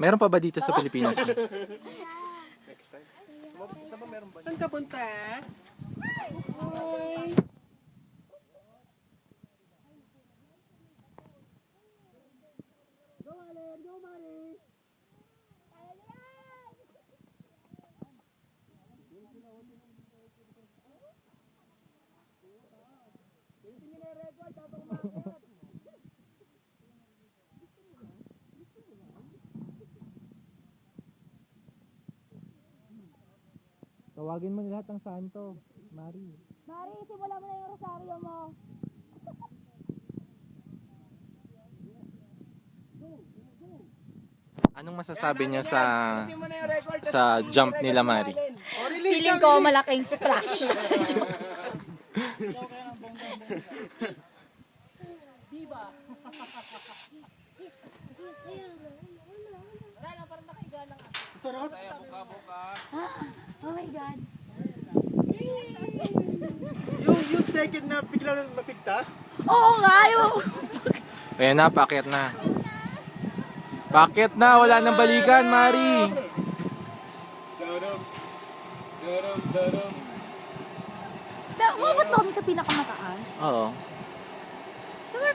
Meron pa ba dito sa Pilipinas? Saan ka punta? Hoy. Tawagin mo lahat ng santo, Mari. Mari, simula mo na yung rosaryo mo. Anong masasabi niya sa jump nila, Mari? Feeling ko malaking splash. Sarap. Oh my God. Yung second na bigla na mapigtas. Oo nga, yung... Ayan na, paakyat na. Paakyat na, wala nang balikan, Mari. Umabot ba kami sa pinakamataas? Oo.